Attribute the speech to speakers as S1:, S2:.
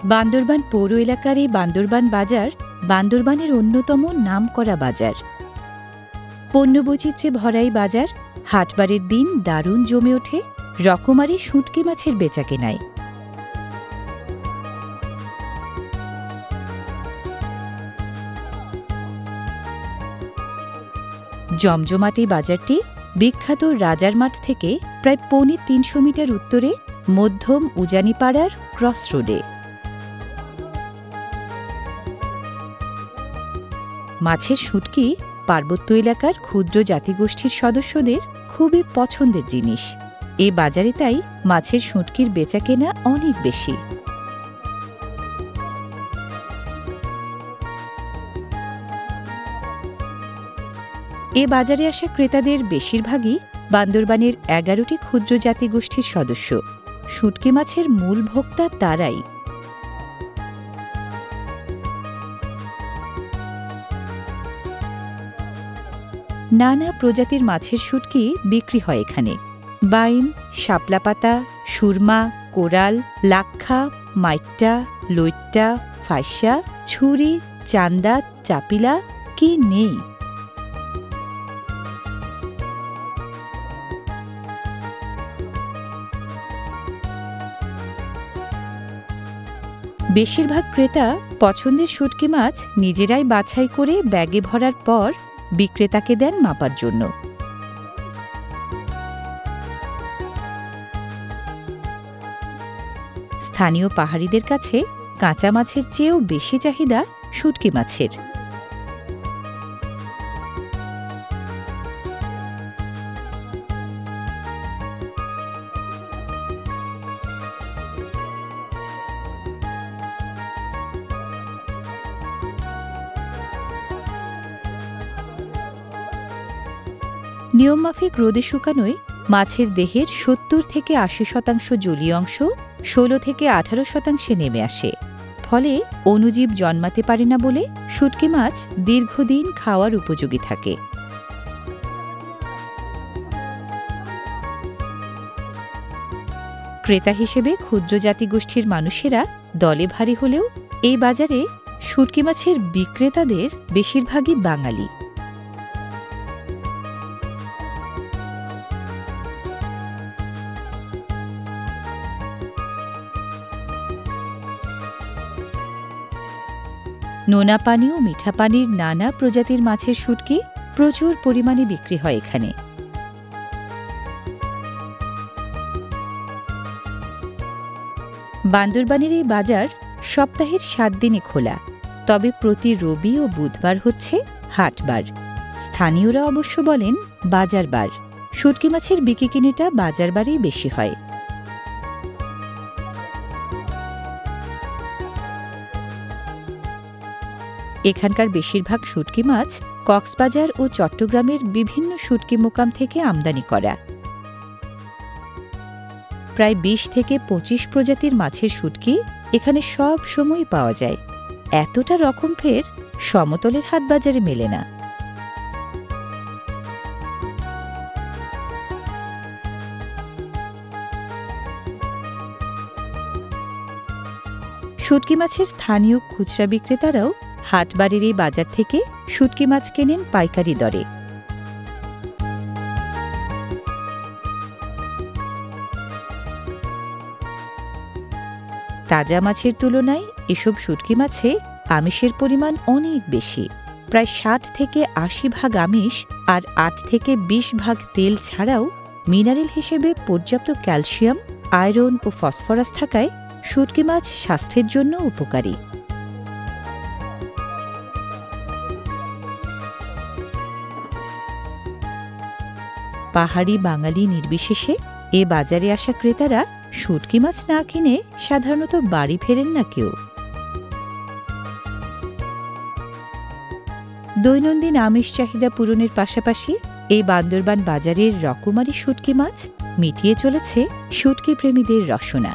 S1: বান্দরবান পৌর এলাকার এই বান্দরবান বাজার বান্দরবানের অন্যতম নামকরা বাজার। পণ্যবৈচিত্র্যে ভরা এই বাজার হাটবারের দিন দারুণ জমে ওঠে রকমারি শুঁটকি মাছের বেচাকেনায়। জমজমাট এই বাজারটি বিখ্যাত রাজার মাঠ থেকে প্রায় ৩৫০ মিটার উত্তরে মধ্যম উজানিপাড়ার ক্রস রোডে। মাছের শুঁটকি পার্বত্য এলাকার ক্ষুদ্র জাতিগোষ্ঠীর সদস্যদের খুবই পছন্দের জিনিস। এ বাজারে তাই মাছের শুঁটকির বেচাকেনা অনেক বেশি। এ বাজারে আসা ক্রেতাদের বেশিরভাগই বান্দরবানের ১১টি ক্ষুদ্র জাতিগোষ্ঠীর সদস্য। শুঁটকি মাছের মূল ভোক্তা তারাই। নানা প্রজাতির মাছের শুঁটকি বিক্রি হয় এখানে। বাইম, শাপলা পাতা, সুরমা, কোরাল, লাক্ষা, মাইট্টা, লইট্টা, ফাইসা, ছুরি, চান্দা, চাপিলা কি নেই। বেশিরভাগ ক্রেতা পছন্দের শুঁটকি মাছ নিজেরাই বাছাই করে ব্যাগে ভরার পর বিক্রেতাকে দেন মাপার জন্য। স্থানীয় পাহাড়িদের কাছে কাঁচা মাছের চেয়েও বেশি চাহিদা শুঁটকি মাছের। নিয়মমাফিক রোদে শুকানোয় মাছের দেহের ৭০ থেকে ৮০% জলীয় অংশ ১৬ থেকে ১৮% নেমে আসে। ফলে অণুজীব জন্মাতে পারে না বলে শুঁটকি মাছ দীর্ঘদিন খাওয়ার উপযোগী থাকে। ক্রেতা হিসেবে ক্ষুদ্র জাতিগোষ্ঠীর মানুষেরা দলে ভারী হলেও এই বাজারে শুঁটকি মাছের বিক্রেতাদের বেশিরভাগই বাঙালি। নোনা পানি ও মিঠা পানির নানা প্রজাতির মাছের শুঁটকি প্রচুর পরিমাণে বিক্রি হয় এখানে। বান্দরবানের এই বাজার সপ্তাহের ৭ দিনে খোলা, তবে প্রতি রবি ও বুধবার হচ্ছে হাটবার। স্থানীয়রা অবশ্য বলেন বাজারবার। শুঁটকি মাছের বিক্রিকিনিটা বাজারবারেই বেশি হয়। এখানকার বেশিরভাগ শুঁটকি মাছ কক্সবাজার ও চট্টগ্রামের বিভিন্ন শুঁটকি মোকাম থেকে আমদানি করা। প্রায় ২০ থেকে ২৫ প্রজাতির মাছের শুঁটকি এখানে সব সময় পাওয়া যায়। এতটা রকম ফের সমতলের হাট বাজারে মেলে না। শুঁটকি মাছের স্থানীয় খুচরা বিক্রেতারাও হাটবাড়ির এই বাজার থেকে শুঁটকি মাছ কেনেন পাইকারি দরে। তাজা মাছের তুলনায় এসব শুঁটকি মাছে আমিষের পরিমাণ অনেক বেশি। প্রায় ৬০ থেকে ৮০% আমিষ আর ৮ থেকে ২০% তেল ছাড়াও মিনারেল হিসেবে পর্যাপ্ত ক্যালসিয়াম, আয়রন ও ফসফরাস থাকায় শুঁটকি মাছ স্বাস্থ্যের জন্য উপকারী। পাহাড়ি বাঙালি নির্বিশেষে এ বাজারে আসা ক্রেতারা শুঁটকি মাছ না কিনে সাধারণত বাড়ি ফেরেন না কেউ। দৈনন্দিন আমিষ চাহিদা পূরণের পাশাপাশি এই বান্দরবান বাজারের রকমারি শুঁটকি মাছ মিটিয়ে চলেছে শুঁটকি প্রেমীদের রসনা।